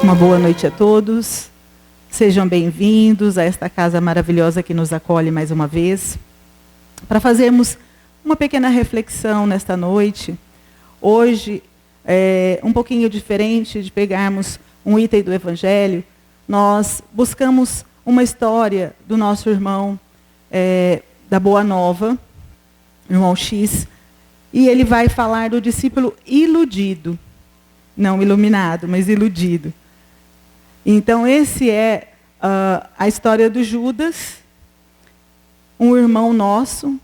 Uma boa noite a todos. Sejam bem-vindos a esta casa maravilhosa que nos acolhe mais uma vez. Para fazermos uma pequena reflexão nesta noite, hoje, um pouquinho diferente de pegarmos um item do Evangelho, nós buscamos uma história do nosso irmão da Boa Nova, irmão X, e ele vai falar do discípulo iludido, não iluminado, mas iludido. Então, esse é a história do Judas, um irmão nosso,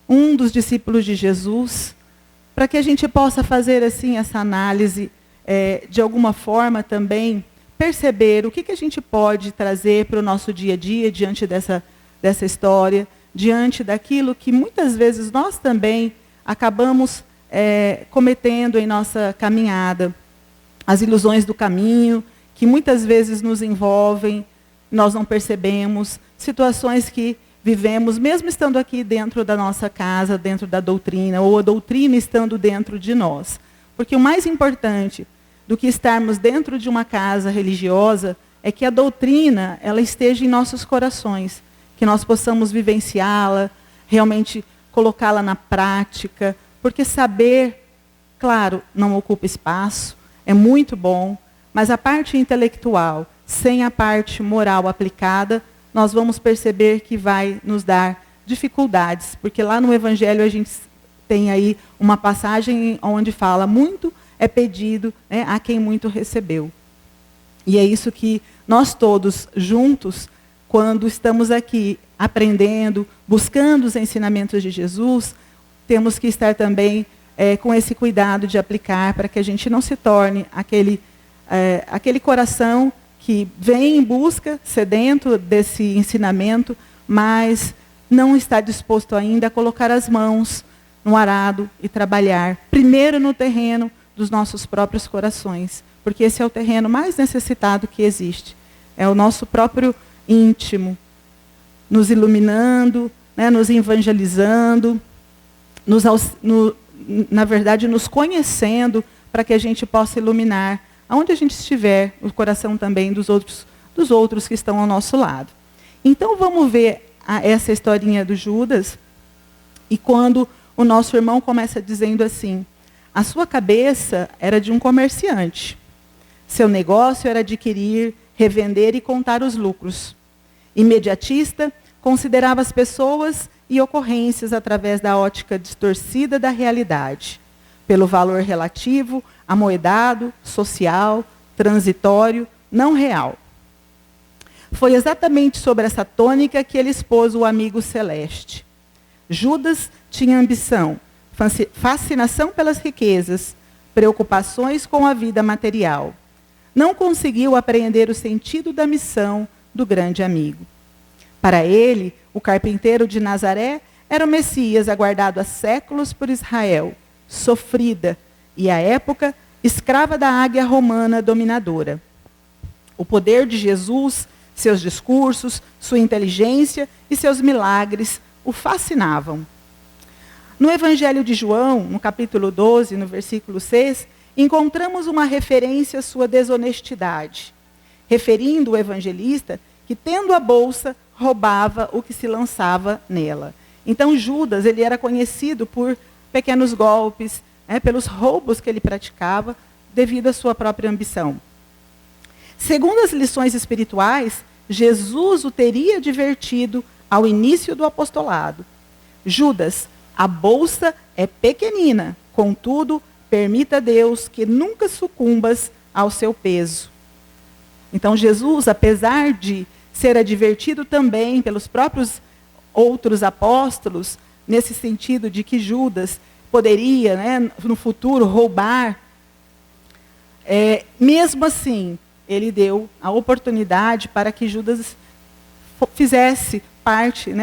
um dos discípulos de Jesus, para que a gente possa fazer assim essa análise, de alguma forma também, perceber o que a gente pode trazer para o nosso dia a dia, diante dessa história, diante daquilo que muitas vezes nós também acabamos cometendo em nossa caminhada, as ilusões do caminho, que muitas vezes nos envolvem, nós não percebemos, situações que vivemos, mesmo estando aqui dentro da nossa casa, dentro da doutrina, ou a doutrina estando dentro de nós. Porque o mais importante do que estarmos dentro de uma casa religiosa é que a doutrina ela esteja em nossos corações, que nós possamos vivenciá-la, realmente colocá-la na prática, porque saber, claro, não ocupa espaço, é muito bom, mas a parte intelectual, sem a parte moral aplicada, nós vamos perceber que vai nos dar dificuldades, porque lá no Evangelho a gente tem aí uma passagem onde fala, muito é pedido, né, a quem muito recebeu. E é isso que nós todos juntos, quando estamos aqui aprendendo, buscando os ensinamentos de Jesus, temos que estar também com esse cuidado de aplicar, para que a gente não se torne aquele coração que vem em busca, sedento desse ensinamento, mas não está disposto ainda a colocar as mãos no arado e trabalhar, primeiro no terreno dos nossos próprios corações, porque esse é o terreno mais necessitado que existe. É o nosso próprio íntimo, nos iluminando, né, nos evangelizando, na verdade, nos conhecendo, para que a gente possa iluminar aonde a gente estiver, o coração também dos outros que estão ao nosso lado. Então, vamos ver essa historinha do Judas, e quando o nosso irmão começa dizendo assim, a sua cabeça era de um comerciante, seu negócio era adquirir, revender e contar os lucros. Imediatista, considerava as pessoas e ocorrências através da ótica distorcida da realidade, pelo valor relativo, amoedado, social, transitório, não real. Foi exatamente sobre essa tônica que ele expôs o amigo celeste. Judas tinha ambição, fascinação pelas riquezas, preocupações com a vida material. Não conseguiu apreender o sentido da missão do grande amigo. Para ele, o carpinteiro de Nazaré era o Messias aguardado há séculos por Israel, sofrida, e à época, escrava da águia romana dominadora. O poder de Jesus, seus discursos, sua inteligência e seus milagres o fascinavam. No Evangelho de João, no capítulo 12, no versículo 6, encontramos uma referência à sua desonestidade, referindo o evangelista que, tendo a bolsa, roubava o que se lançava nela. Então, Judas, ele era conhecido por pequenos golpes, pelos roubos que ele praticava, devido à sua própria ambição. Segundo as lições espirituais, Jesus o teria advertido ao início do apostolado. Judas, a bolsa é pequenina, contudo, permita a Deus que nunca sucumbas ao seu peso. Então, Jesus, apesar de ser advertido também pelos próprios outros apóstolos, nesse sentido de que Judas poderia, no futuro, roubar, mesmo assim, ele deu a oportunidade para que Judas fizesse parte,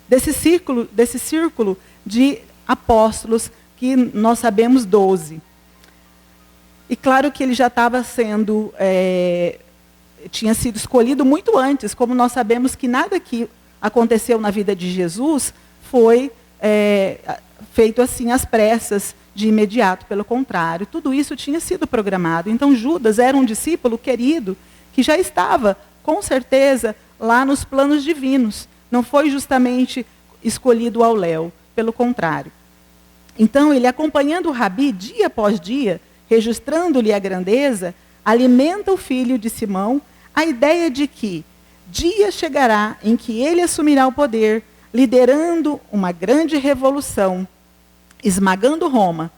desse círculo de apóstolos, que nós sabemos 12. E claro que ele já estava sendo, tinha sido escolhido muito antes, como nós sabemos que nada que aconteceu na vida de Jesus foi feito assim às pressas, de imediato, pelo contrário, tudo isso tinha sido programado. Então Judas era um discípulo querido que já estava, com certeza, lá nos planos divinos. Não foi justamente escolhido ao léu, pelo contrário. Então ele, acompanhando o Rabi dia após dia, registrando-lhe a grandeza, alimenta o filho de Simão a ideia de que dia chegará em que ele assumirá o poder, liderando uma grande revolução, esmagando Roma.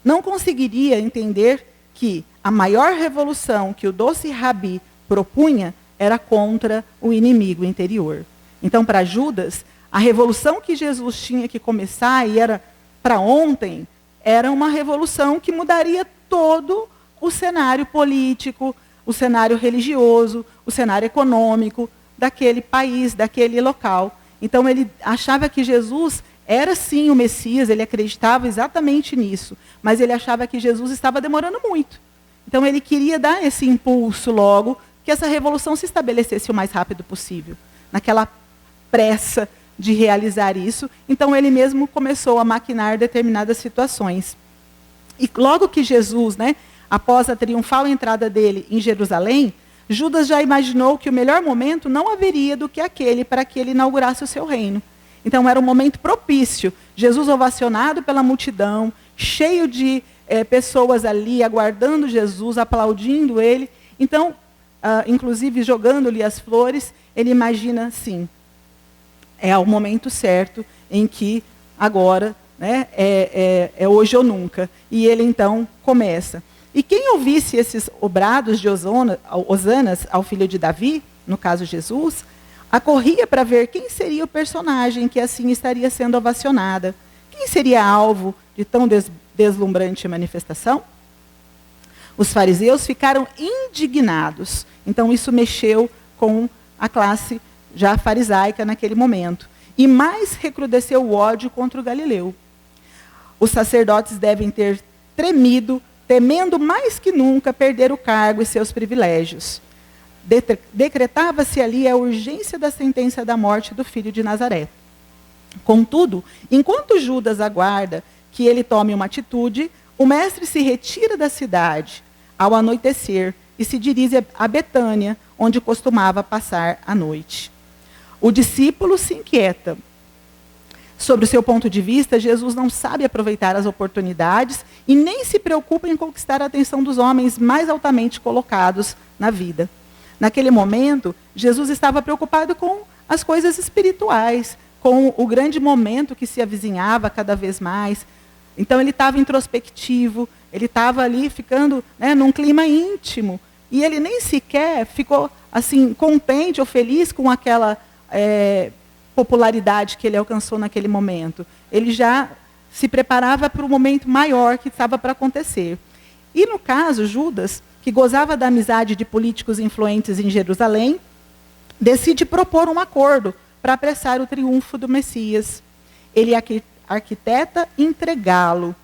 Não conseguiria entender que a maior revolução que o doce Rabi propunha era contra o inimigo interior. Então, para Judas, a revolução que Jesus tinha que começar, e era para ontem, era uma revolução que mudaria todo o cenário político, o cenário religioso, o cenário econômico daquele país, daquele local. Então ele achava que Jesus era sim o Messias, ele acreditava exatamente nisso, mas ele achava que Jesus estava demorando muito. Então ele queria dar esse impulso logo, que essa revolução se estabelecesse o mais rápido possível, naquela pressa de realizar isso. Então ele mesmo começou a maquinar determinadas situações. E logo que Jesus, após a triunfal entrada dele em Jerusalém, Judas já imaginou que o melhor momento não haveria do que aquele para que ele inaugurasse o seu reino. Então era um momento propício. Jesus ovacionado pela multidão, cheio de pessoas ali aguardando Jesus, aplaudindo ele. Então, inclusive jogando-lhe as flores, ele imagina, sim, é o momento certo em que agora, é hoje ou nunca. E ele então começa. E quem ouvisse esses obrados de hosanas ao filho de Davi, no caso Jesus, acorria para ver quem seria o personagem que assim estaria sendo ovacionada. Quem seria alvo de tão deslumbrante manifestação? Os fariseus ficaram indignados. Então isso mexeu com a classe já farisaica naquele momento. E mais recrudesceu o ódio contra o Galileu. Os sacerdotes devem ter tremido, temendo mais que nunca perder o cargo e seus privilégios. Decretava-se ali a urgência da sentença da morte do filho de Nazaré. Contudo, enquanto Judas aguarda que ele tome uma atitude, o mestre se retira da cidade ao anoitecer e se dirige a Betânia, onde costumava passar a noite. O discípulo se inquieta. Sobre o seu ponto de vista, Jesus não sabe aproveitar as oportunidades e nem se preocupa em conquistar a atenção dos homens mais altamente colocados na vida. Naquele momento, Jesus estava preocupado com as coisas espirituais, com o grande momento que se avizinhava cada vez mais. Então ele estava introspectivo, ele estava ali ficando num clima íntimo. E ele nem sequer ficou assim contente ou feliz com aquela popularidade que ele alcançou naquele momento. Ele já se preparava para o momento maior que estava para acontecer. E no caso, Judas, que gozava da amizade de políticos influentes em Jerusalém, decide propor um acordo para apressar o triunfo do Messias. Ele arquiteta entregá-lo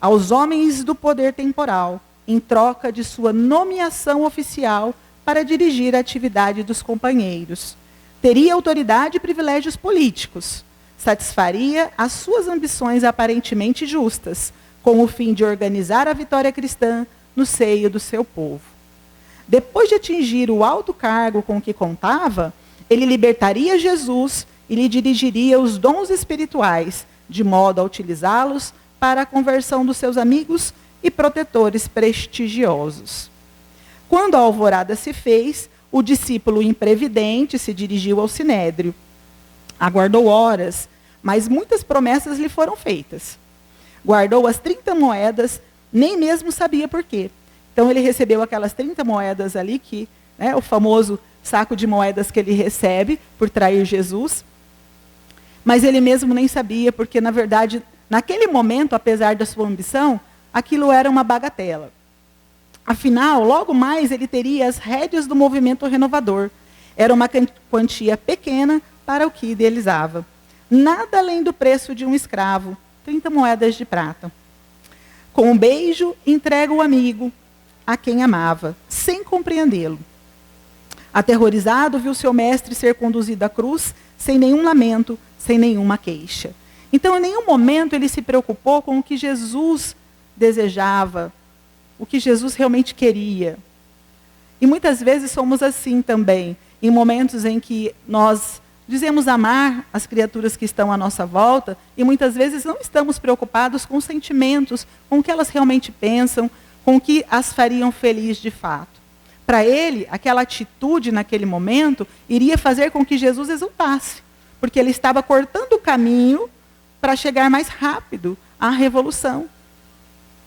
aos homens do poder temporal, em troca de sua nomeação oficial para dirigir a atividade dos companheiros. Teria autoridade e privilégios políticos. Satisfaria as suas ambições aparentemente justas, com o fim de organizar a vitória cristã no seio do seu povo. Depois de atingir o alto cargo com que contava, ele libertaria Jesus e lhe dirigiria os dons espirituais, de modo a utilizá-los para a conversão dos seus amigos e protetores prestigiosos. Quando a alvorada se fez, o discípulo imprevidente se dirigiu ao sinédrio. Aguardou horas, mas muitas promessas lhe foram feitas. Guardou as 30 moedas, nem mesmo sabia por quê. Então ele recebeu aquelas 30 moedas ali, que, o famoso saco de moedas que ele recebe por trair Jesus. Mas ele mesmo nem sabia, porque, na verdade, naquele momento, apesar da sua ambição, aquilo era uma bagatela. Afinal, logo mais ele teria as rédeas do movimento renovador. Era uma quantia pequena para o que idealizava. Nada além do preço de um escravo, 30 moedas de prata. Com um beijo, entrega o amigo a quem amava, sem compreendê-lo. Aterrorizado, viu seu mestre ser conduzido à cruz, sem nenhum lamento, sem nenhuma queixa. Então, em nenhum momento ele se preocupou com o que Jesus desejava, o que Jesus realmente queria. E muitas vezes somos assim também, em momentos em que nós dizemos amar as criaturas que estão à nossa volta, e muitas vezes não estamos preocupados com os sentimentos, com o que elas realmente pensam, com o que as fariam feliz de fato. Para ele, aquela atitude naquele momento iria fazer com que Jesus exultasse, porque ele estava cortando o caminho para chegar mais rápido à revolução,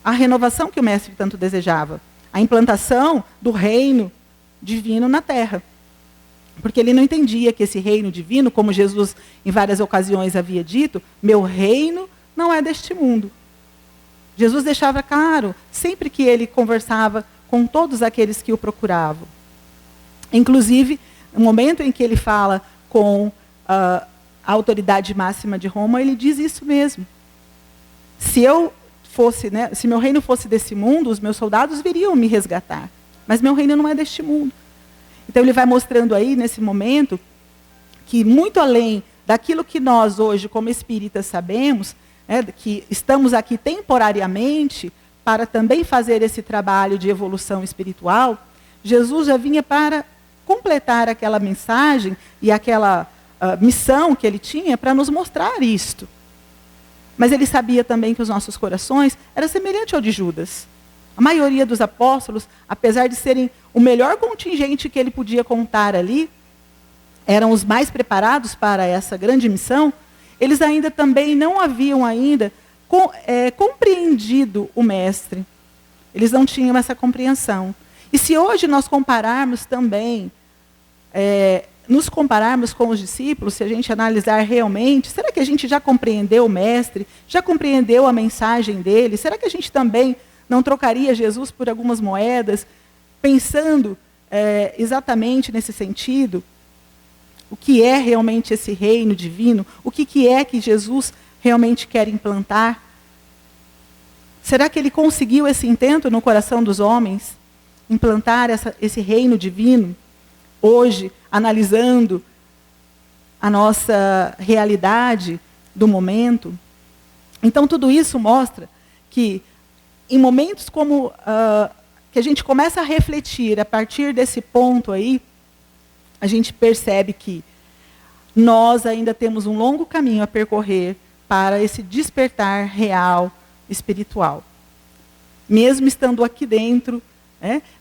à renovação que o mestre tanto desejava, a implantação do reino divino na terra. Porque ele não entendia que esse reino divino, como Jesus em várias ocasiões havia dito, meu reino não é deste mundo. Jesus deixava claro, sempre que ele conversava com todos aqueles que o procuravam. Inclusive, no momento em que ele fala com a autoridade máxima de Roma, ele diz isso mesmo. Se meu reino fosse desse mundo, os meus soldados viriam me resgatar. Mas meu reino não é deste mundo. Então ele vai mostrando aí, nesse momento, que muito além daquilo que nós hoje, como espíritas, sabemos, que estamos aqui temporariamente para também fazer esse trabalho de evolução espiritual, Jesus já vinha para completar aquela mensagem e aquela missão que ele tinha para nos mostrar isto. Mas ele sabia também que os nossos corações eram semelhantes ao de Judas. A maioria dos apóstolos, apesar de serem o melhor contingente que ele podia contar ali, eram os mais preparados para essa grande missão, eles ainda também não haviam ainda compreendido o mestre. Eles não tinham essa compreensão. E se hoje nós compararmos também, nos compararmos com os discípulos, se a gente analisar realmente, será que a gente já compreendeu o mestre? Já compreendeu a mensagem dele? Será que a gente também não trocaria Jesus por algumas moedas, pensando exatamente nesse sentido? O que é realmente esse reino divino? O que é que Jesus realmente quer implantar? Será que ele conseguiu esse intento no coração dos homens? Implantar esse reino divino? Hoje, analisando a nossa realidade do momento. Então, tudo isso mostra que, em momentos como que a gente começa a refletir a partir desse ponto aí, a gente percebe que nós ainda temos um longo caminho a percorrer para esse despertar real espiritual. Mesmo estando aqui dentro,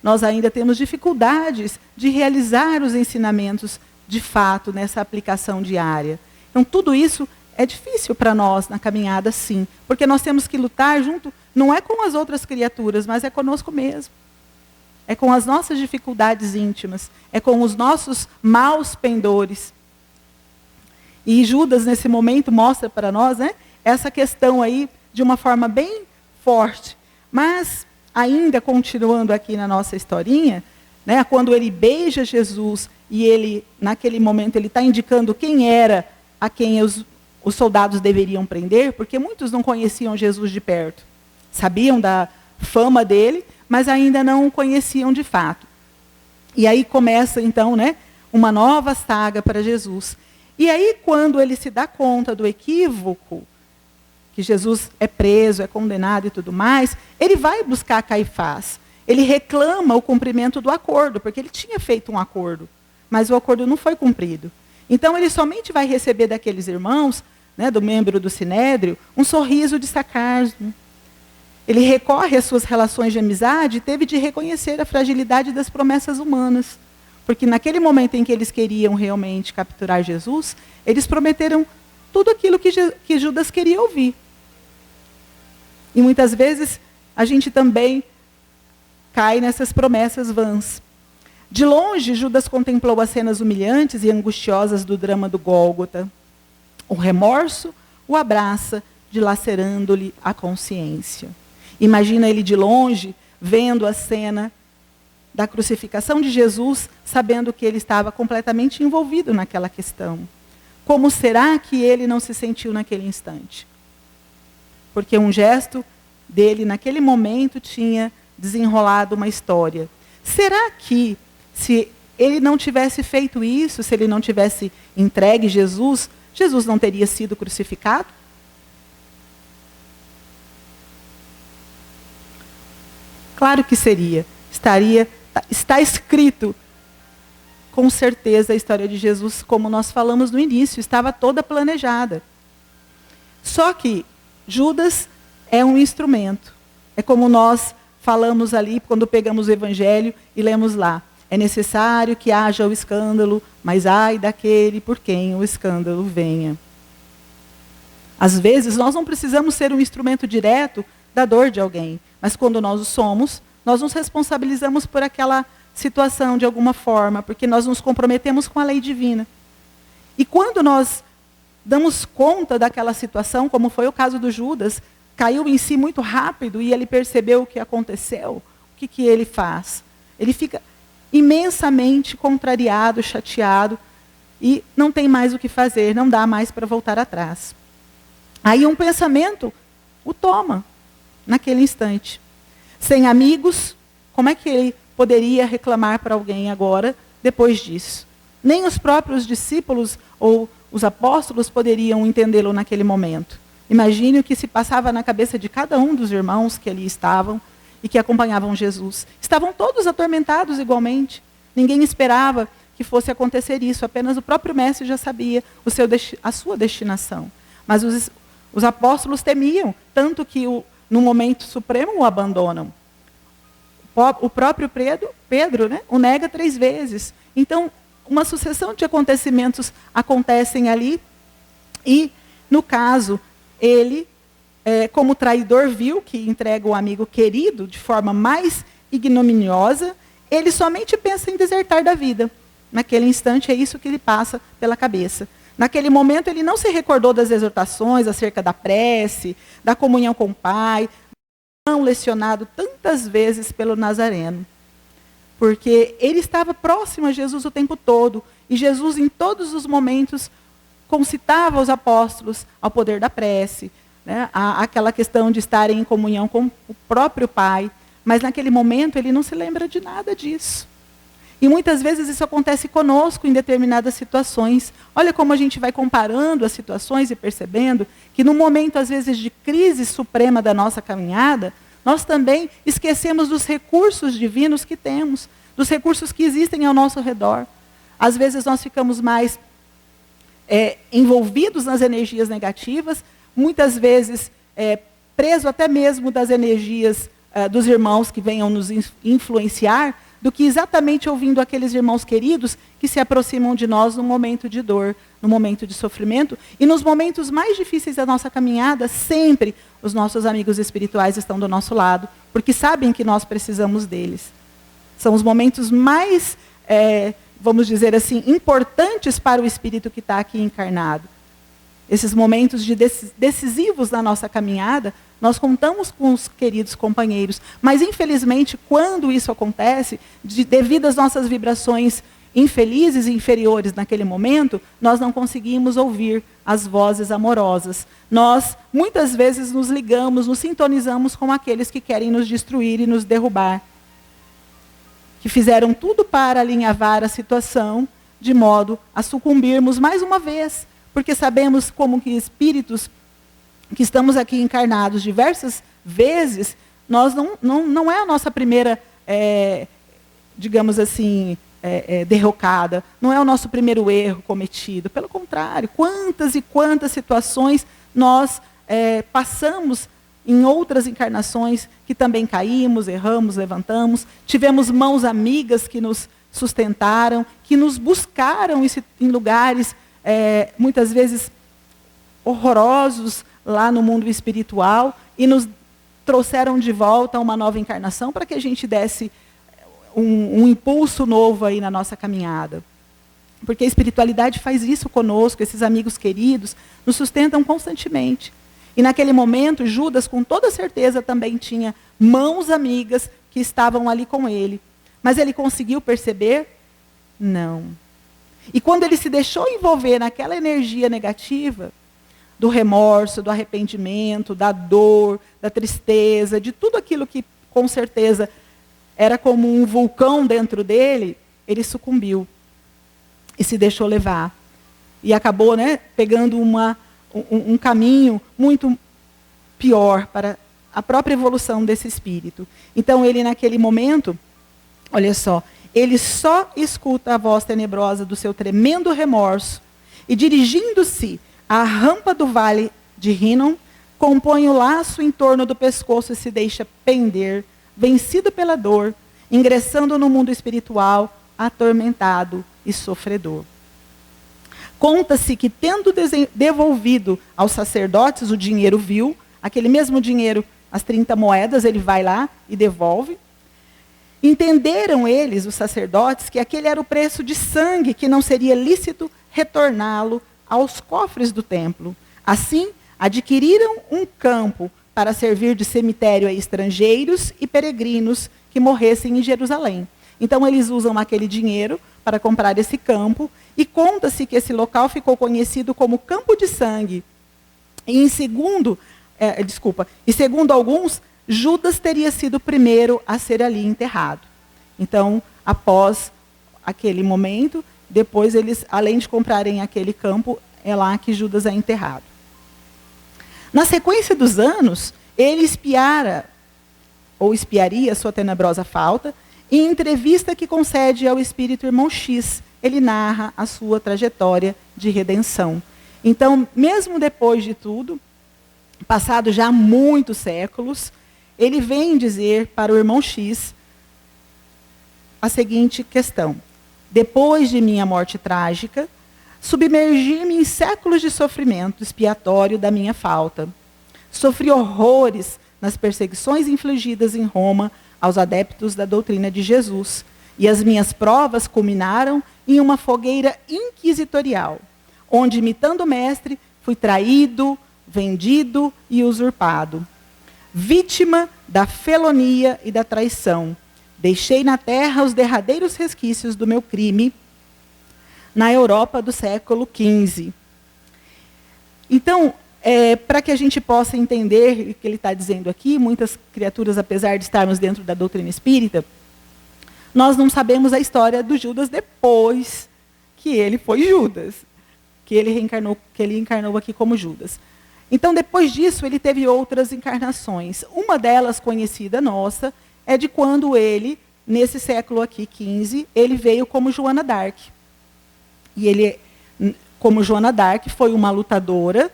nós ainda temos dificuldades de realizar os ensinamentos de fato nessa aplicação diária. Então, tudo isso é difícil para nós na caminhada, sim, porque nós temos que lutar junto, não é com as outras criaturas, mas é conosco mesmo. É com as nossas dificuldades íntimas, é com os nossos maus pendores. E Judas, nesse momento, mostra para nós essa questão aí de uma forma bem forte. Mas, ainda continuando aqui na nossa historinha, quando ele beija Jesus e ele, naquele momento, ele está indicando quem era a quem os soldados deveriam prender, porque muitos não conheciam Jesus de perto. Sabiam da fama dele, mas ainda não o conheciam de fato. E aí começa, então, uma nova saga para Jesus. E aí, quando ele se dá conta do equívoco, que Jesus é preso, é condenado e tudo mais, ele vai buscar Caifás. Ele reclama o cumprimento do acordo, porque ele tinha feito um acordo, mas o acordo não foi cumprido. Então, ele somente vai receber daqueles irmãos, do membro do Sinédrio, um sorriso de sarcasmo. Ele recorre às suas relações de amizade e teve de reconhecer a fragilidade das promessas humanas. Porque naquele momento em que eles queriam realmente capturar Jesus, eles prometeram tudo aquilo que Judas queria ouvir. E muitas vezes a gente também cai nessas promessas vãs. De longe, Judas contemplou as cenas humilhantes e angustiosas do drama do Gólgota. O remorso o abraça, dilacerando-lhe a consciência. Imagina ele de longe, vendo a cena da crucificação de Jesus, sabendo que ele estava completamente envolvido naquela questão. Como será que ele não se sentiu naquele instante? Porque um gesto dele, naquele momento, tinha desenrolado uma história. Será que, se ele não tivesse feito isso, se ele não tivesse entregue Jesus, Jesus não teria sido crucificado? Claro que seria. Está escrito, com certeza, a história de Jesus, como nós falamos no início, estava toda planejada. Só que Judas é um instrumento. É como nós falamos ali, quando pegamos o Evangelho e lemos lá. É necessário que haja o escândalo, mas ai daquele por quem o escândalo venha. Às vezes, nós não precisamos ser um instrumento direto da dor de alguém, mas quando nós o somos, nós nos responsabilizamos por aquela situação de alguma forma, porque nós nos comprometemos com a lei divina. E quando nós damos conta daquela situação, como foi o caso do Judas, caiu em si muito rápido e ele percebeu o que aconteceu, o que ele faz? Ele fica imensamente contrariado, chateado, e não tem mais o que fazer, não dá mais para voltar atrás. Aí um pensamento o toma, naquele instante. Sem amigos, como é que ele poderia reclamar para alguém agora, depois disso? Nem os próprios discípulos ou os apóstolos poderiam entendê-lo naquele momento. Imagine o que se passava na cabeça de cada um dos irmãos que ali estavam e que acompanhavam Jesus. Estavam todos atormentados igualmente. Ninguém esperava que fosse acontecer isso, apenas o próprio mestre já sabia a sua destinação. Mas os apóstolos temiam, tanto que no momento supremo o abandonam. O próprio Pedro, né, o nega 3 vezes. Então, uma sucessão de acontecimentos acontecem ali. E, no caso, ele, como traidor vil, que entrega o amigo querido de forma mais ignominiosa, ele somente pensa em desertar da vida. Naquele instante, é isso que lhe passa pela cabeça. Naquele momento, ele não se recordou das exortações acerca da prece, da comunhão com o Pai, lecionado tantas vezes pelo Nazareno. Porque ele estava próximo a Jesus o tempo todo, e Jesus, em todos os momentos, concitava os apóstolos ao poder da prece, né? Aquela questão de estarem em comunhão com o próprio Pai, mas naquele momento ele não se lembra de nada disso. E muitas vezes isso acontece conosco em determinadas situações. Olha como a gente vai comparando as situações e percebendo que no momento, às vezes, de crise suprema da nossa caminhada, nós também esquecemos dos recursos divinos que temos, dos recursos que existem ao nosso redor. Às vezes nós ficamos mais envolvidos nas energias negativas, muitas vezes presos até mesmo das energias dos irmãos que venham nos influenciar, do que exatamente ouvindo aqueles irmãos queridos que se aproximam de nós no momento de dor, no momento de sofrimento. E nos momentos mais difíceis da nossa caminhada, sempre os nossos amigos espirituais estão do nosso lado, porque sabem que nós precisamos deles. São os momentos mais, vamos dizer assim, importantes para o espírito que está aqui encarnado. Esses momentos decisivos na nossa caminhada, nós contamos com os queridos companheiros. Mas, infelizmente, quando isso acontece, devido às nossas vibrações infelizes e inferiores naquele momento, nós não conseguimos ouvir as vozes amorosas. Nós, muitas vezes, nos ligamos, nos sintonizamos com aqueles que querem nos destruir e nos derrubar. Que fizeram tudo para alinhavar a situação, de modo a sucumbirmos mais uma vez. Porque sabemos como que espíritos que estamos aqui encarnados diversas vezes, nós não é a nossa primeira, digamos assim, derrocada, não é o nosso primeiro erro cometido. Pelo contrário, quantas e quantas situações nós passamos em outras encarnações que também caímos, erramos, levantamos, tivemos mãos amigas que nos sustentaram, que nos buscaram em lugares muitas vezes horrorosos lá no mundo espiritual e nos trouxeram de volta a uma nova encarnação para que a gente desse um impulso novo aí na nossa caminhada. Porque a espiritualidade faz isso conosco, esses amigos queridos nos sustentam constantemente. E naquele momento, Judas, com toda certeza, também tinha mãos amigas que estavam ali com ele. Mas ele conseguiu perceber? Não. E quando ele se deixou envolver naquela energia negativa, do remorso, do arrependimento, da dor, da tristeza, de tudo aquilo que, com certeza, era como um vulcão dentro dele, ele sucumbiu. E se deixou levar. E acabou, pegando um caminho muito pior para a própria evolução desse espírito. Então, ele naquele momento, olha só, ele só escuta a voz tenebrosa do seu tremendo remorso e, dirigindo-se à rampa do vale de Hinnom, compõe o laço em torno do pescoço e se deixa pender, vencido pela dor, ingressando no mundo espiritual, atormentado e sofredor. Conta-se que, tendo devolvido aos sacerdotes o dinheiro vil, aquele mesmo dinheiro, as 30 moedas, ele vai lá e devolve. Entenderam eles, os sacerdotes, que aquele era o preço de sangue, que não seria lícito retorná-lo aos cofres do templo. Assim, adquiriram um campo para servir de cemitério a estrangeiros e peregrinos que morressem em Jerusalém. Então, eles usam aquele dinheiro para comprar esse campo, e conta-se que esse local ficou conhecido como Campo de Sangue. E segundo alguns, Judas teria sido o primeiro a ser ali enterrado. Então, após aquele momento, depois eles, além de comprarem aquele campo, é lá que Judas é enterrado. Na sequência dos anos, ele espiaria sua tenebrosa falta. Em entrevista que concede ao espírito irmão X, ele narra a sua trajetória de redenção. Então, mesmo depois de tudo, passado já muitos séculos, ele vem dizer para o irmão X a seguinte questão: depois de minha morte trágica, submergi-me em séculos de sofrimento expiatório da minha falta. Sofri horrores nas perseguições infligidas em Roma aos adeptos da doutrina de Jesus, e as minhas provas culminaram em uma fogueira inquisitorial, onde, imitando o mestre, fui traído, vendido e usurpado. Vítima da felonia e da traição, deixei na terra os derradeiros resquícios do meu crime na Europa do século XV. Então, para que a gente possa entender o que ele está dizendo aqui, muitas criaturas, apesar de estarmos dentro da doutrina espírita, nós não sabemos a história do Judas depois que ele foi Judas, que ele encarnou aqui como Judas. Então, depois disso, ele teve outras encarnações. Uma delas, conhecida nossa, é de quando ele, nesse século aqui, XV, ele veio como Joana d'Arc. E ele, como Joana d'Arc, foi uma lutadora,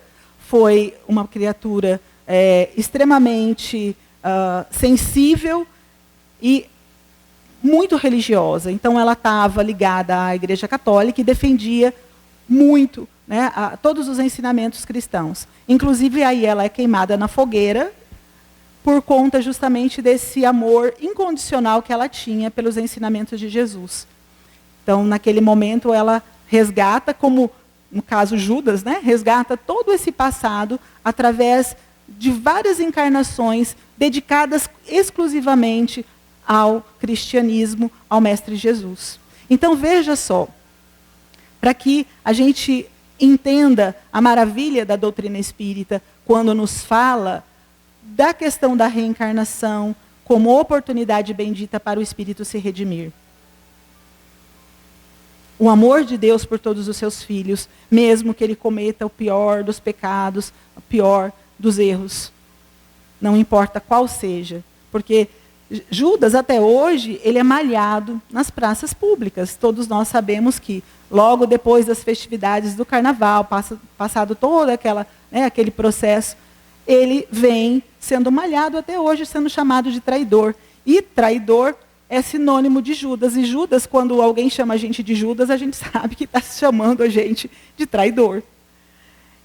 foi uma criatura extremamente sensível e muito religiosa. Então, ela estava ligada à Igreja Católica e defendia muito, né, todos os ensinamentos cristãos. Inclusive, aí ela é queimada na fogueira por conta justamente desse amor incondicional que ela tinha pelos ensinamentos de Jesus. Então, naquele momento, ela resgata, como no caso Judas, né, resgata todo esse passado através de várias encarnações dedicadas exclusivamente ao cristianismo, ao Mestre Jesus. Então, veja só, para que a gente entenda a maravilha da doutrina espírita, quando nos fala da questão da reencarnação como oportunidade bendita para o espírito se redimir. O amor de Deus por todos os seus filhos, mesmo que ele cometa o pior dos pecados, o pior dos erros. Não importa qual seja, porque Judas, até hoje, ele é malhado nas praças públicas. Todos nós sabemos que, logo depois das festividades do carnaval, passado todo aquele processo, ele vem sendo malhado até hoje, sendo chamado de traidor. E traidor é sinônimo de Judas. E Judas, quando alguém chama a gente de Judas, a gente sabe que está chamando a gente de traidor.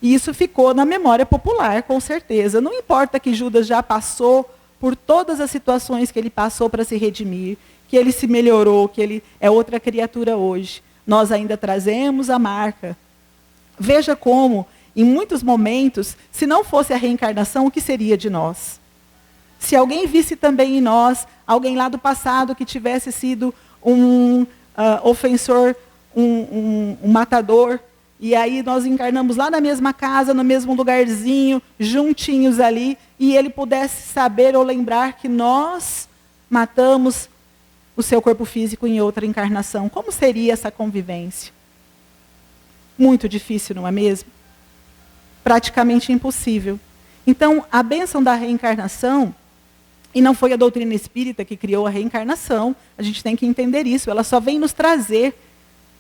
E isso ficou na memória popular, com certeza. Não importa que Judas já passou por todas as situações que ele passou para se redimir, que ele se melhorou, que ele é outra criatura hoje. Nós ainda trazemos a marca. Veja como, em muitos momentos, se não fosse a reencarnação, o que seria de nós? Se alguém visse também em nós, alguém lá do passado que tivesse sido um ofensor, um matador, e aí nós encarnamos lá na mesma casa, no mesmo lugarzinho, juntinhos ali, e ele pudesse saber ou lembrar que nós matamos o seu corpo físico em outra encarnação. Como seria essa convivência? Muito difícil, não é mesmo? Praticamente impossível. Então, a bênção da reencarnação, e não foi a doutrina espírita que criou a reencarnação, a gente tem que entender isso, ela só vem nos trazer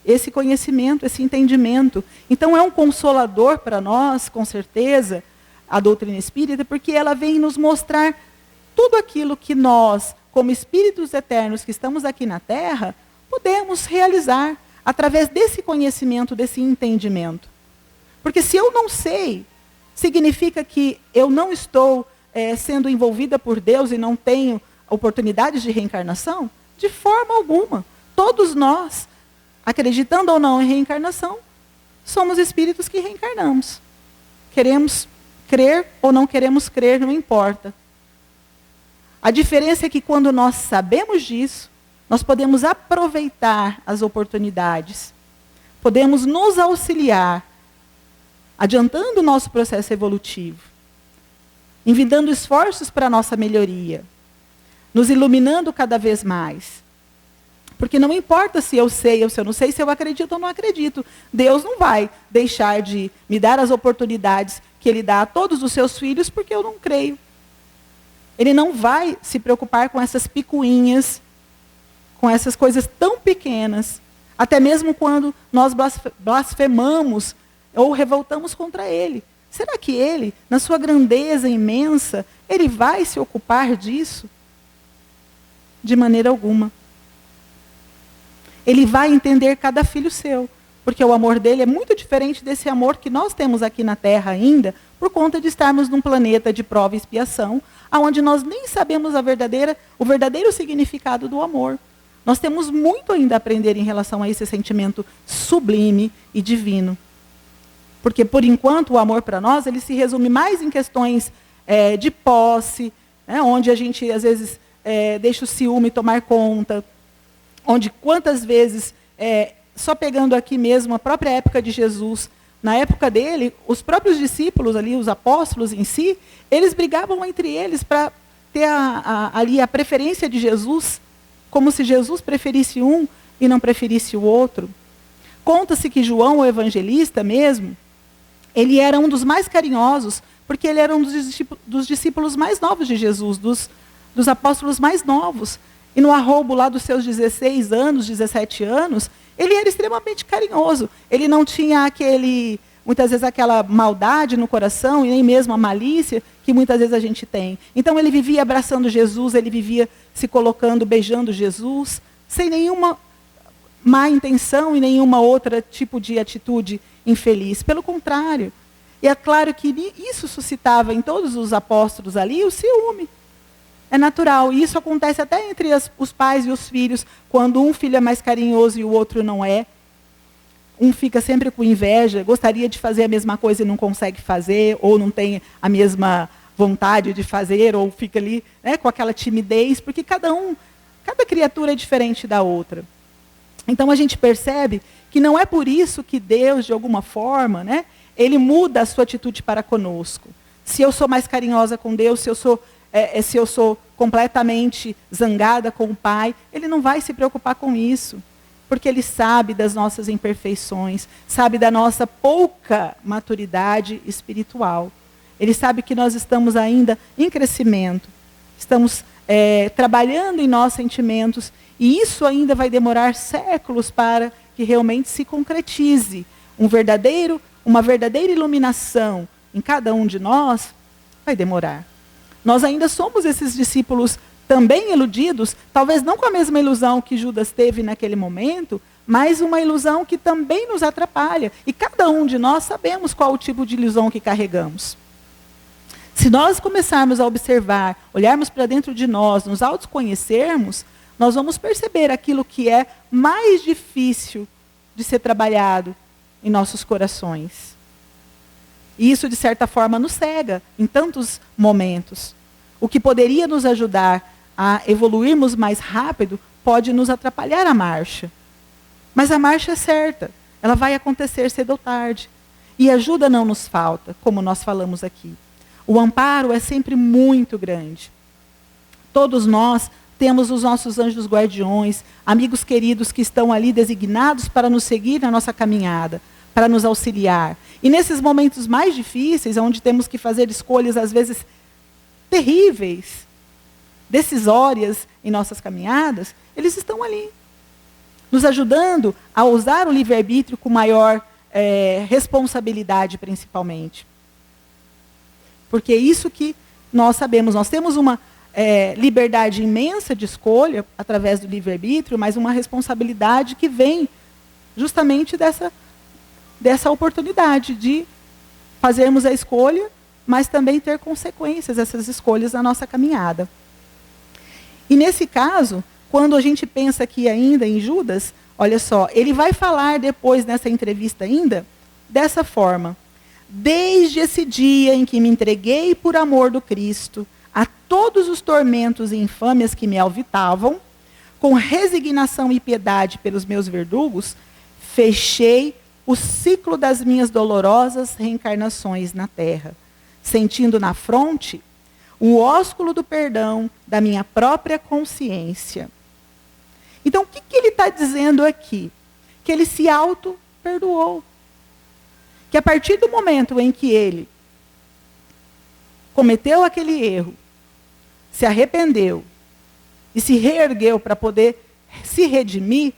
esse conhecimento, esse entendimento. Então, é um consolador para nós, com certeza, a doutrina espírita, porque ela vem nos mostrar tudo aquilo que nós, como espíritos eternos que estamos aqui na Terra, podemos realizar através desse conhecimento, desse entendimento. Porque se eu não sei, significa que eu não estou sendo envolvida por Deus e não tenho oportunidades de reencarnação? De forma alguma. Todos nós, acreditando ou não em reencarnação, somos espíritos que reencarnamos. Queremos crer ou não queremos crer, não importa. A diferença é que quando nós sabemos disso, nós podemos aproveitar as oportunidades, podemos nos auxiliar, adiantando o nosso processo evolutivo, envidando esforços para a nossa melhoria, nos iluminando cada vez mais. Porque não importa se eu sei ou se eu não sei, se eu acredito ou não acredito. Deus não vai deixar de me dar as oportunidades que Ele dá a todos os seus filhos porque eu não creio. Ele não vai se preocupar com essas picuinhas, com essas coisas tão pequenas, até mesmo quando nós blasfemamos ou revoltamos contra Ele. Será que Ele, na sua grandeza imensa, Ele vai se ocupar disso? De maneira alguma. Ele vai entender cada filho seu, porque o amor dele é muito diferente desse amor que nós temos aqui na Terra ainda, por conta de estarmos num planeta de prova e expiação, onde nós nem sabemos o verdadeiro significado do amor. Nós temos muito ainda a aprender em relação a esse sentimento sublime e divino. Porque, por enquanto, o amor para nós, ele se resume mais em questões de posse, né, onde a gente, às vezes, deixa o ciúme tomar conta, onde quantas vezes, só pegando aqui mesmo a própria época de Jesus, na época dele, os próprios discípulos ali, os apóstolos em si, eles brigavam entre eles para ter ali a preferência de Jesus, como se Jesus preferisse um e não preferisse o outro. Conta-se que João, o evangelista mesmo, ele era um dos mais carinhosos, porque ele era um dos discípulos mais novos de Jesus, dos apóstolos mais novos. E no arrobo lá dos seus 16 anos, 17 anos, ele era extremamente carinhoso. Ele não tinha muitas vezes aquela maldade no coração, e nem mesmo a malícia que muitas vezes a gente tem. Então ele vivia abraçando Jesus, ele vivia se colocando, beijando Jesus, sem nenhuma má intenção e nenhuma outra tipo de atitude infeliz. Pelo contrário. E é claro que isso suscitava em todos os apóstolos ali o ciúme. É natural, e isso acontece até entre os pais e os filhos, quando um filho é mais carinhoso e o outro não é. Um fica sempre com inveja, gostaria de fazer a mesma coisa e não consegue fazer, ou não tem a mesma vontade de fazer, ou fica ali, né, com aquela timidez, porque cada criatura é diferente da outra. Então a gente percebe que não é por isso que Deus, de alguma forma, né, Ele muda a sua atitude para conosco. Se eu sou mais carinhosa com Deus, se eu sou completamente zangada com o Pai, Ele não vai se preocupar com isso. Porque Ele sabe das nossas imperfeições, sabe da nossa pouca maturidade espiritual. Ele sabe que nós estamos ainda em crescimento, estamos trabalhando em nossos sentimentos, e isso ainda vai demorar séculos para que realmente se concretize. Uma verdadeira iluminação em cada um de nós vai demorar. Nós ainda somos esses discípulos também iludidos, talvez não com a mesma ilusão que Judas teve naquele momento, mas uma ilusão que também nos atrapalha. E cada um de nós sabemos qual o tipo de ilusão que carregamos. Se nós começarmos a observar, olharmos para dentro de nós, nos autoconhecermos, nós vamos perceber aquilo que é mais difícil de ser trabalhado em nossos corações. E isso, de certa forma, nos cega em tantos momentos. O que poderia nos ajudar a evoluirmos mais rápido pode nos atrapalhar a marcha. Mas a marcha é certa, ela vai acontecer cedo ou tarde. E ajuda não nos falta, como nós falamos aqui. O amparo é sempre muito grande. Todos nós temos os nossos anjos guardiões, amigos queridos que estão ali designados para nos seguir na nossa caminhada, para nos auxiliar. E nesses momentos mais difíceis, onde temos que fazer escolhas, às vezes, terríveis, decisórias em nossas caminhadas, eles estão ali, nos ajudando a usar o livre-arbítrio com maior responsabilidade, principalmente. Porque é isso que nós sabemos. Nós temos uma liberdade imensa de escolha através do livre-arbítrio, mas uma responsabilidade que vem justamente dessa oportunidade de fazermos a escolha, mas também ter consequências dessas escolhas na nossa caminhada. E nesse caso, quando a gente pensa aqui ainda em Judas, olha só, ele vai falar depois nessa entrevista ainda, dessa forma: desde esse dia em que me entreguei por amor do Cristo a todos os tormentos e infâmias que me alvitavam, com resignação e piedade pelos meus verdugos, fechei o ciclo das minhas dolorosas reencarnações na terra, sentindo na fronte o ósculo do perdão da minha própria consciência. Então, o que ele está dizendo aqui? Que ele se auto-perdoou. Que a partir do momento em que ele cometeu aquele erro, se arrependeu e se reergueu para poder se redimir,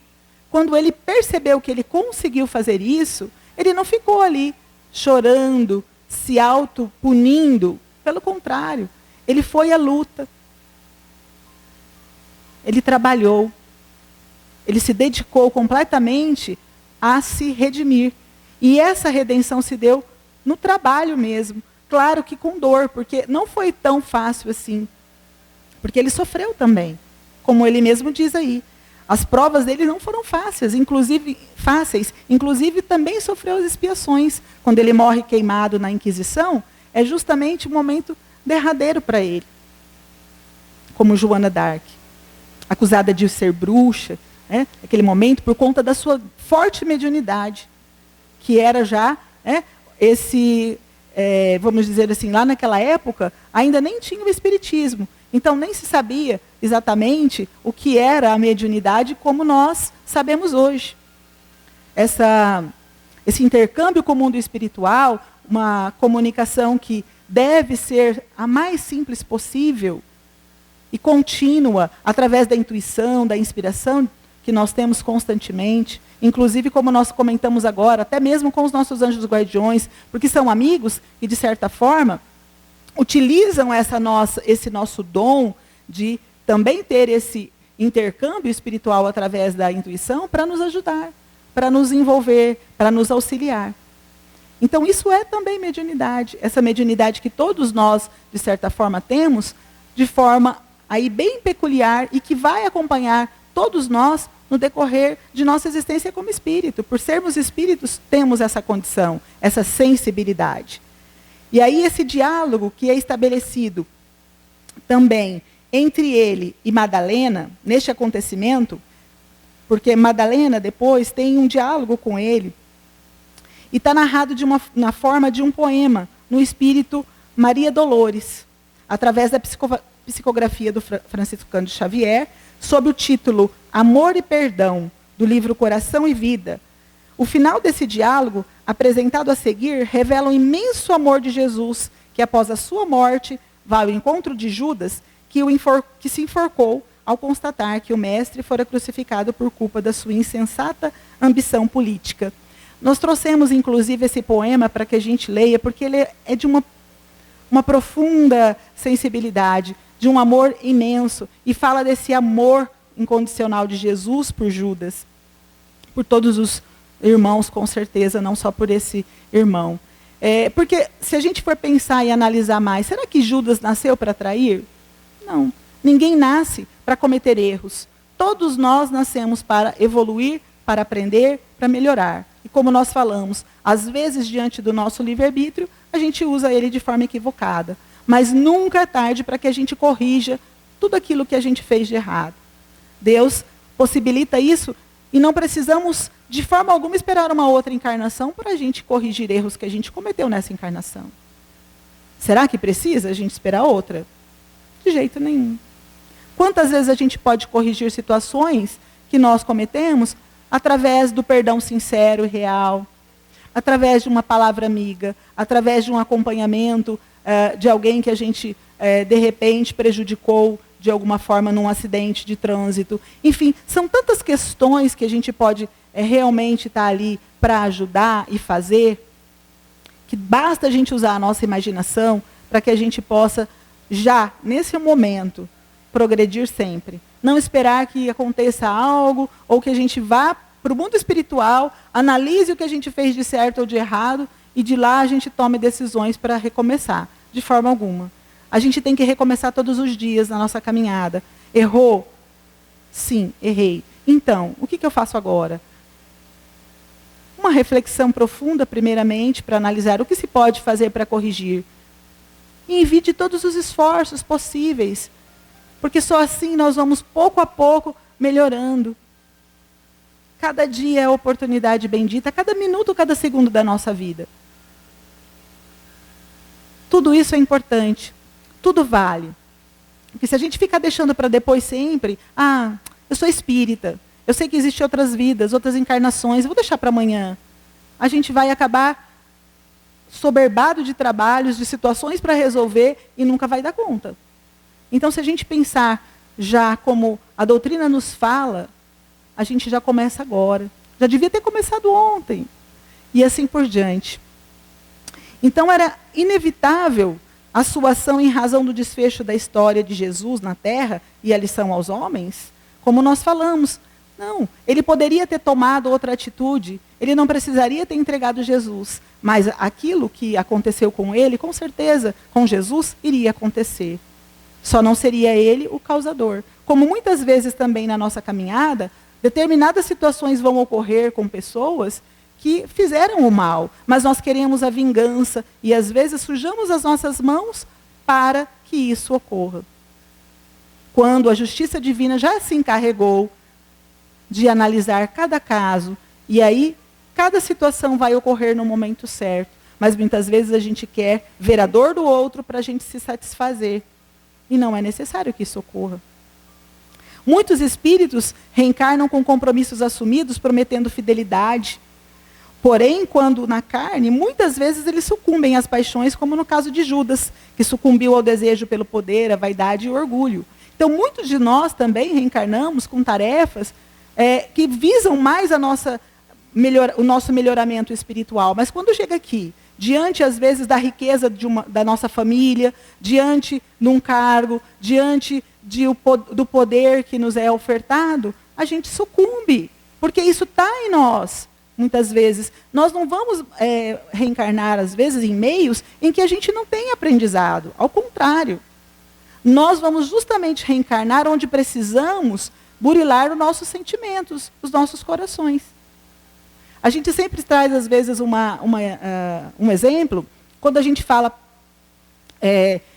quando ele percebeu que ele conseguiu fazer isso, ele não ficou ali chorando, se auto-punindo. Pelo contrário, ele foi à luta. Ele trabalhou. Ele se dedicou completamente a se redimir. E essa redenção se deu no trabalho mesmo. Claro que com dor, porque não foi tão fácil assim. Porque ele sofreu também, como ele mesmo diz aí. As provas dele não foram fáceis, inclusive também sofreu as expiações. Quando ele morre queimado na Inquisição, é justamente o momento derradeiro para ele. Como Joana d'Arc, acusada de ser bruxa, né? Aquele momento por conta da sua forte mediunidade, que era já vamos dizer assim, lá naquela época, ainda nem tinha o espiritismo. Então, nem se sabia exatamente o que era a mediunidade como nós sabemos hoje. Esse intercâmbio com o mundo espiritual, uma comunicação que deve ser a mais simples possível e contínua, através da intuição, da inspiração que nós temos constantemente, inclusive como nós comentamos agora, até mesmo com os nossos anjos guardiões, porque são amigos e, de certa forma, utilizam esse nosso dom de também ter esse intercâmbio espiritual através da intuição para nos ajudar, para nos envolver, para nos auxiliar. Então, isso é também mediunidade. Essa mediunidade que todos nós, de certa forma, temos, de forma aí bem peculiar e que vai acompanhar todos nós no decorrer de nossa existência como espírito. Por sermos espíritos, temos essa condição, essa sensibilidade. E aí esse diálogo que é estabelecido também entre ele e Madalena, neste acontecimento, porque Madalena depois tem um diálogo com ele, e está narrado na forma de um poema, no espírito Maria Dolores, através da psicografia do Francisco Cândido Xavier, sob o título Amor e Perdão, do livro Coração e Vida. O final desse diálogo, apresentado a seguir, revela o imenso amor de Jesus, que após a sua morte, vai ao encontro de Judas, que se enforcou ao constatar que o mestre fora crucificado por culpa da sua insensata ambição política. Nós trouxemos, inclusive, esse poema para que a gente leia, porque ele é de uma profunda sensibilidade, de um amor imenso, e fala desse amor incondicional de Jesus por Judas, por todos os irmãos, com certeza, não só por esse irmão. Porque se a gente for pensar e analisar mais, será que Judas nasceu para trair? Não. Ninguém nasce para cometer erros. Todos nós nascemos para evoluir, para aprender, para melhorar. E como nós falamos, às vezes, diante do nosso livre-arbítrio, a gente usa ele de forma equivocada. Mas nunca é tarde para que a gente corrija tudo aquilo que a gente fez de errado. Deus possibilita isso e não precisamos, de forma alguma, esperar uma outra encarnação para a gente corrigir erros que a gente cometeu nessa encarnação. Será que precisa a gente esperar outra? De jeito nenhum. Quantas vezes a gente pode corrigir situações que nós cometemos através do perdão sincero e real, através de uma palavra amiga, através de um acompanhamento de alguém que a gente, de repente, prejudicou de alguma forma num acidente de trânsito. Enfim, são tantas questões que a gente pode realmente estar ali para ajudar e fazer, que basta a gente usar a nossa imaginação para que a gente possa, já, nesse momento, progredir sempre. Não esperar que aconteça algo, ou que a gente vá para o mundo espiritual, analise o que a gente fez de certo ou de errado, e de lá a gente tome decisões para recomeçar. De forma alguma. A gente tem que recomeçar todos os dias na nossa caminhada. Errou? Sim, errei. Então, o que eu faço agora? Uma reflexão profunda, primeiramente, para analisar o que se pode fazer para corrigir. E envie todos os esforços possíveis, porque só assim nós vamos, pouco a pouco, melhorando. Cada dia é a oportunidade bendita, cada minuto, cada segundo da nossa vida. Tudo isso é importante, tudo vale. Porque se a gente ficar deixando para depois sempre, eu sou espírita, eu sei que existem outras vidas, outras encarnações, eu vou deixar para amanhã. A gente vai acabar soberbado de trabalhos, de situações para resolver e nunca vai dar conta. Então, se a gente pensar já como a doutrina nos fala, a gente já começa agora. Já devia ter começado ontem. E assim por diante. Então, era inevitável a sua ação em razão do desfecho da história de Jesus na Terra e a lição aos homens? Como nós falamos, não, ele poderia ter tomado outra atitude, ele não precisaria ter entregado Jesus, mas aquilo que aconteceu com ele, com certeza, com Jesus, iria acontecer. Só não seria ele o causador. Como muitas vezes também na nossa caminhada, determinadas situações vão ocorrer com pessoas que fizeram o mal, mas nós queremos a vingança e às vezes sujamos as nossas mãos para que isso ocorra. Quando a justiça divina já se encarregou de analisar cada caso, e aí cada situação vai ocorrer no momento certo, mas muitas vezes a gente quer ver a dor do outro para a gente se satisfazer, e não é necessário que isso ocorra. Muitos espíritos reencarnam com compromissos assumidos, prometendo fidelidade. Porém, quando na carne, muitas vezes eles sucumbem às paixões, como no caso de Judas, que sucumbiu ao desejo pelo poder, a vaidade e o orgulho. Então, muitos de nós também reencarnamos com tarefas que visam mais o nosso melhoramento espiritual. Mas quando chega aqui, diante, às vezes, da riqueza da nossa família, diante de um cargo, diante do poder que nos é ofertado, a gente sucumbe, porque isso está em nós. Muitas vezes, nós não vamos reencarnar, às vezes, em meios em que a gente não tem aprendizado. Ao contrário. Nós vamos justamente reencarnar onde precisamos burilar os nossos sentimentos, os nossos corações. A gente sempre traz, às vezes, um exemplo, quando a gente fala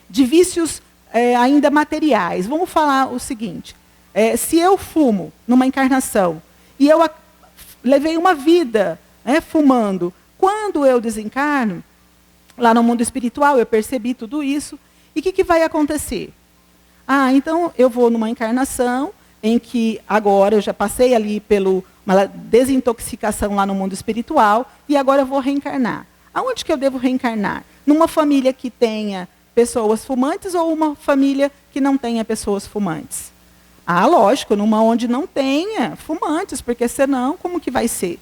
de vícios ainda materiais. Vamos falar o seguinte, se eu fumo numa encarnação e eu levei uma vida fumando. Quando eu desencarno, lá no mundo espiritual, eu percebi tudo isso. E o que vai acontecer? Então eu vou numa encarnação em que agora eu já passei ali pela uma desintoxicação lá no mundo espiritual e agora eu vou reencarnar. Aonde que eu devo reencarnar? Numa família que tenha pessoas fumantes ou uma família que não tenha pessoas fumantes? Lógico, numa onde não tenha fumantes, porque senão, como que vai ser?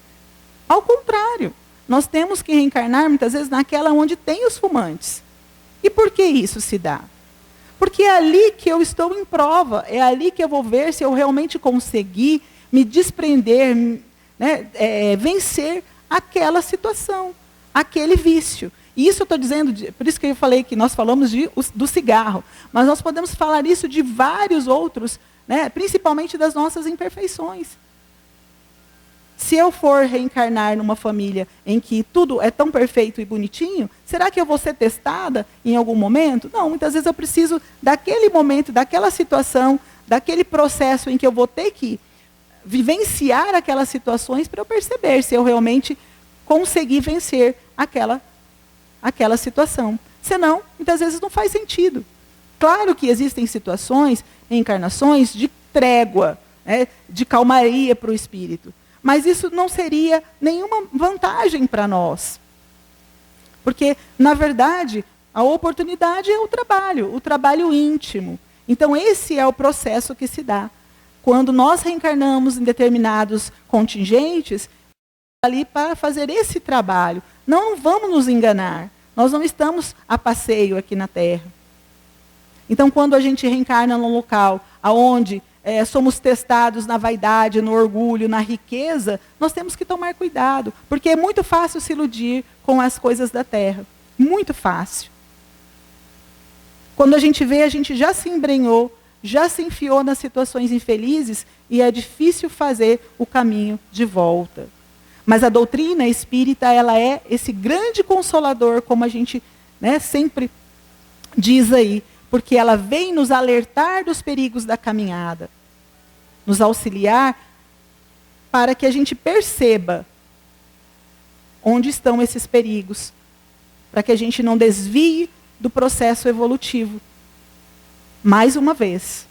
Ao contrário, nós temos que reencarnar, muitas vezes, naquela onde tem os fumantes. E por que isso se dá? Porque é ali que eu estou em prova, é ali que eu vou ver se eu realmente consegui me desprender, vencer aquela situação, aquele vício. E isso eu estou dizendo, por isso que eu falei que nós falamos do cigarro, mas nós podemos falar isso de vários outros, principalmente das nossas imperfeições. Se eu for reencarnar numa família em que tudo é tão perfeito e bonitinho, será que eu vou ser testada em algum momento? Não, muitas vezes eu preciso daquele momento, daquela situação, daquele processo em que eu vou ter que vivenciar aquelas situações para eu perceber se eu realmente consegui vencer aquela situação. Senão, muitas vezes não faz sentido. Claro que existem situações, encarnações de trégua, de calmaria para o espírito. mas isso não seria nenhuma vantagem para nós. Porque, na verdade, a oportunidade é o trabalho íntimo. Então, esse é o processo que se dá. Quando nós reencarnamos em determinados contingentes, ali para fazer esse trabalho. Não vamos nos enganar. Nós não estamos a passeio aqui na Terra. Então, quando a gente reencarna num local onde somos testados na vaidade, no orgulho, na riqueza, nós temos que tomar cuidado, porque é muito fácil se iludir com as coisas da Terra. Muito fácil. Quando a gente vê, a gente já se embrenhou, já se enfiou nas situações infelizes e é difícil fazer o caminho de volta. Mas a doutrina espírita, ela é esse grande consolador, como a gente sempre diz aí, porque ela vem nos alertar dos perigos da caminhada, nos auxiliar para que a gente perceba onde estão esses perigos, para que a gente não desvie do processo evolutivo. Mais uma vez,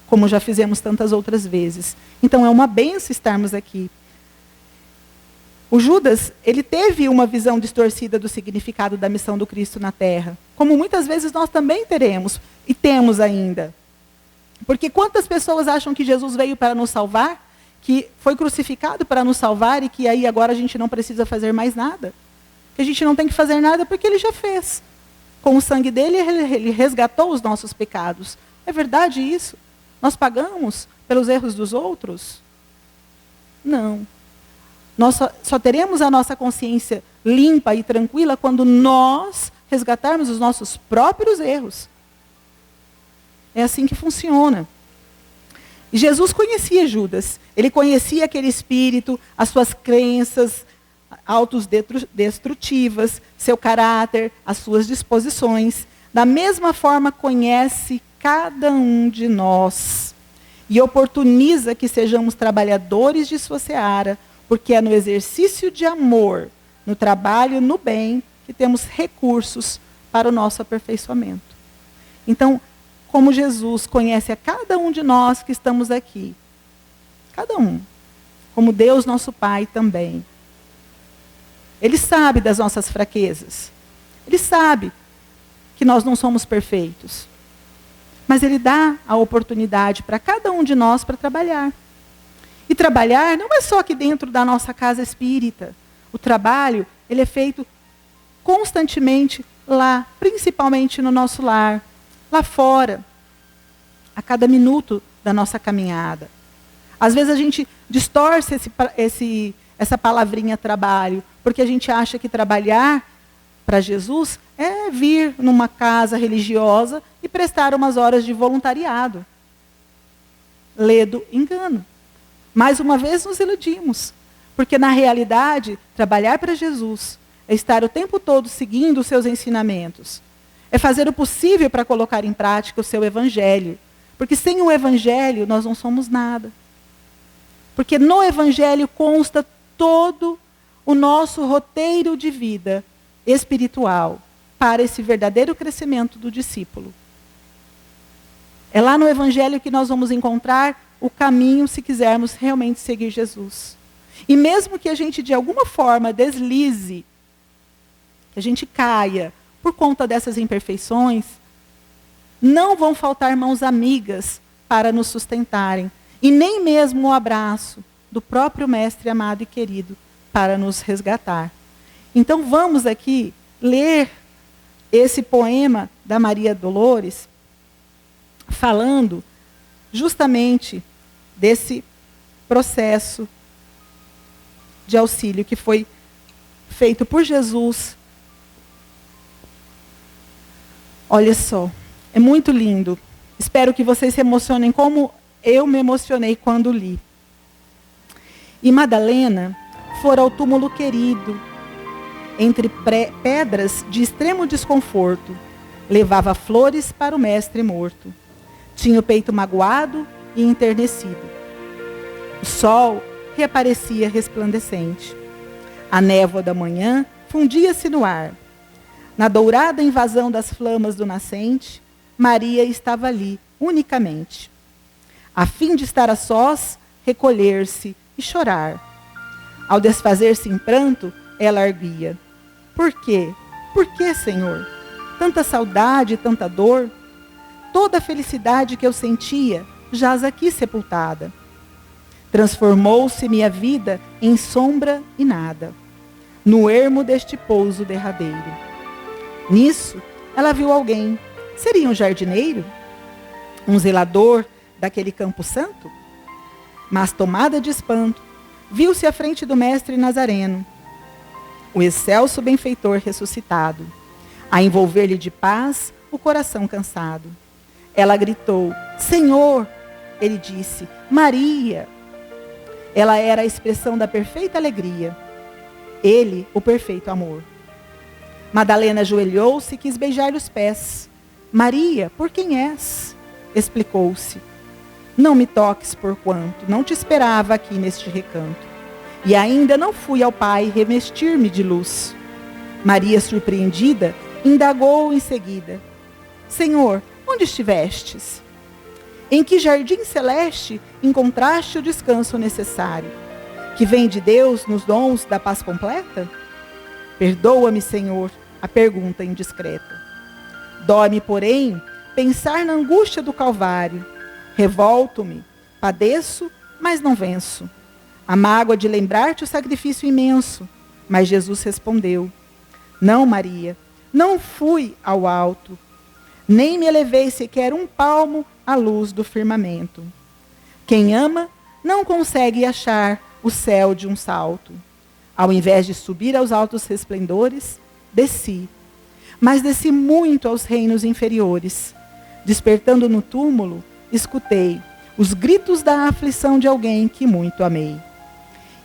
como já fizemos tantas outras vezes. Então é uma bênção estarmos aqui. O Judas, ele teve uma visão distorcida do significado da missão do Cristo na Terra, como muitas vezes nós também teremos, e temos ainda. Porque quantas pessoas acham que Jesus veio para nos salvar, que foi crucificado para nos salvar, e que aí agora a gente não precisa fazer mais nada? Que a gente não tem que fazer nada porque ele já fez. Com o sangue dele, ele resgatou os nossos pecados. É verdade isso? Nós pagamos pelos erros dos outros? Não. Nós só teremos a nossa consciência limpa e tranquila quando nós resgatarmos os nossos próprios erros. É assim que funciona. E Jesus conhecia Judas. Ele conhecia aquele espírito, as suas crenças autodestrutivas, seu caráter, as suas disposições. Da mesma forma, conhece cada um de nós. E oportuniza que sejamos trabalhadores de sua seara, porque é no exercício de amor, no trabalho, no bem, que temos recursos para o nosso aperfeiçoamento. Então, como Jesus conhece a cada um de nós que estamos aqui, cada um, como Deus nosso Pai também, Ele sabe das nossas fraquezas, Ele sabe que nós não somos perfeitos, mas Ele dá a oportunidade para cada um de nós para trabalhar. E trabalhar não é só aqui dentro da nossa casa espírita. O trabalho, ele é feito constantemente lá, principalmente no nosso lar, lá fora, a cada minuto da nossa caminhada. Às vezes a gente distorce essa palavrinha trabalho, porque a gente acha que trabalhar para Jesus é vir numa casa religiosa e prestar umas horas de voluntariado. Ledo engano. Mais uma vez nos iludimos, porque na realidade, trabalhar para Jesus é estar o tempo todo seguindo os seus ensinamentos, é fazer o possível para colocar em prática o seu evangelho, porque sem o evangelho nós não somos nada. Porque no evangelho consta todo o nosso roteiro de vida espiritual para esse verdadeiro crescimento do discípulo. É lá no evangelho que nós vamos encontrar o caminho se quisermos realmente seguir Jesus. E mesmo que a gente de alguma forma deslize, que a gente caia por conta dessas imperfeições, não vão faltar mãos amigas para nos sustentarem, e nem mesmo o abraço do próprio Mestre amado e querido para nos resgatar. Então vamos aqui ler esse poema da Maria Dolores, falando justamente desse processo de auxílio que foi feito por Jesus. Olha só, é muito lindo. Espero que vocês se emocionem como eu me emocionei quando li. E Madalena fora ao túmulo querido, entre pedras de extremo desconforto, levava flores para o mestre morto. Tinha o peito magoado e enternecido. O sol reaparecia resplandecente. A névoa da manhã fundia-se no ar. Na dourada invasão das flamas do nascente, Maria estava ali, unicamente. A fim de estar a sós, recolher-se e chorar, Ao desfazer-se em pranto, ela arguia: por quê? Por que, Senhor? Tanta saudade, tanta dor. Toda a felicidade que eu sentia jaz aqui sepultada. Transformou-se minha vida em sombra e nada, no ermo deste pouso derradeiro. Nisso, ela viu alguém. Seria um jardineiro? Um zelador daquele campo santo? Mas, tomada de espanto, viu-se à frente do mestre Nazareno, o excelso benfeitor ressuscitado, a envolver-lhe de paz o coração cansado. Ela gritou: Senhor! Ele disse: Maria! Ela era a expressão da perfeita alegria. Ele, o perfeito amor. Madalena ajoelhou-se e quis beijar-lhe os pés. Maria, por quem és? Explicou-se. Não me toques, porquanto não te esperava aqui neste recanto. E ainda não fui ao Pai revestir-me de luz. Maria, surpreendida, indagou em seguida: Senhor, onde estivestes? Em que jardim celeste encontraste o descanso necessário, que vem de Deus nos dons da paz completa? Perdoa-me, Senhor, a pergunta indiscreta. Dói-me, porém, pensar na angústia do Calvário. Revolto-me, padeço, mas não venço. A mágoa de lembrar-te o sacrifício imenso. Mas Jesus respondeu: Não, Maria, não fui ao alto, nem me elevei sequer um palmo à luz do firmamento. Quem ama não consegue achar o céu de um salto. Ao invés de subir aos altos resplendores, desci. Mas desci muito aos reinos inferiores. Despertando no túmulo, escutei os gritos da aflição de alguém que muito amei,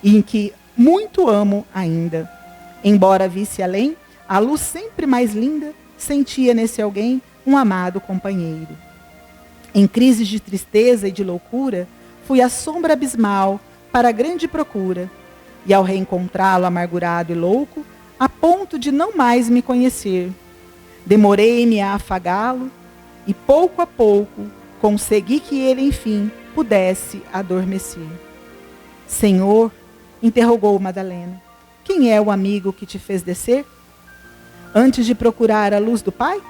e em que muito amo ainda. Embora visse além, a luz sempre mais linda, sentia nesse alguém um amado companheiro. Em crises de tristeza e de loucura, fui à sombra abismal para a grande procura, e ao reencontrá-lo amargurado e louco, a ponto de não mais me conhecer, demorei-me a afagá-lo, e pouco a pouco consegui que ele, enfim, pudesse adormecer. Senhor, interrogou Madalena, quem é o amigo que te fez descer? Antes de procurar a luz do Pai?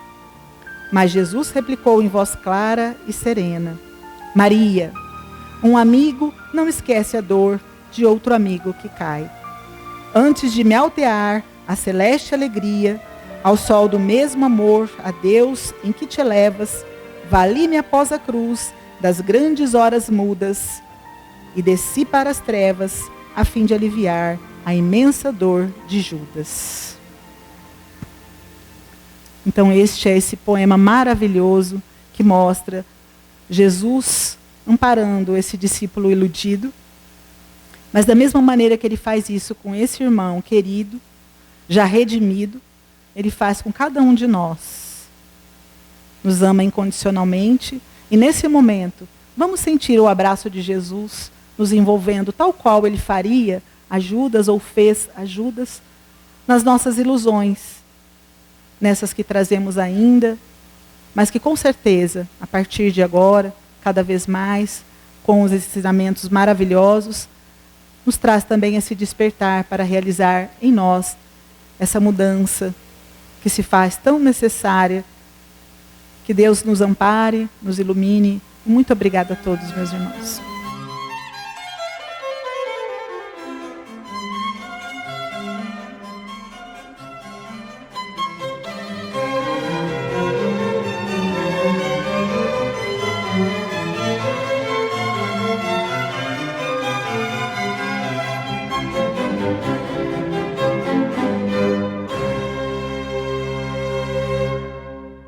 Mas Jesus replicou em voz clara e serena: Maria, um amigo não esquece a dor de outro amigo que cai. Antes de me altear a celeste alegria, ao sol do mesmo amor, a Deus em que te elevas, vali-me após a cruz das grandes horas mudas e desci para as trevas a fim de aliviar a imensa dor de Judas. Então este é esse poema maravilhoso que mostra Jesus amparando esse discípulo iludido, mas da mesma maneira que ele faz isso com esse irmão querido, já redimido, ele faz com cada um de nós. Nos ama incondicionalmente e nesse momento vamos sentir o abraço de Jesus nos envolvendo tal qual ele faria a Judas ou fez a Judas nas nossas ilusões, nessas que trazemos ainda, mas que com certeza, a partir de agora, cada vez mais, com os ensinamentos maravilhosos, nos traz também esse despertar para realizar em nós essa mudança que se faz tão necessária. Que Deus nos ampare, nos ilumine. Muito obrigada a todos, meus irmãos.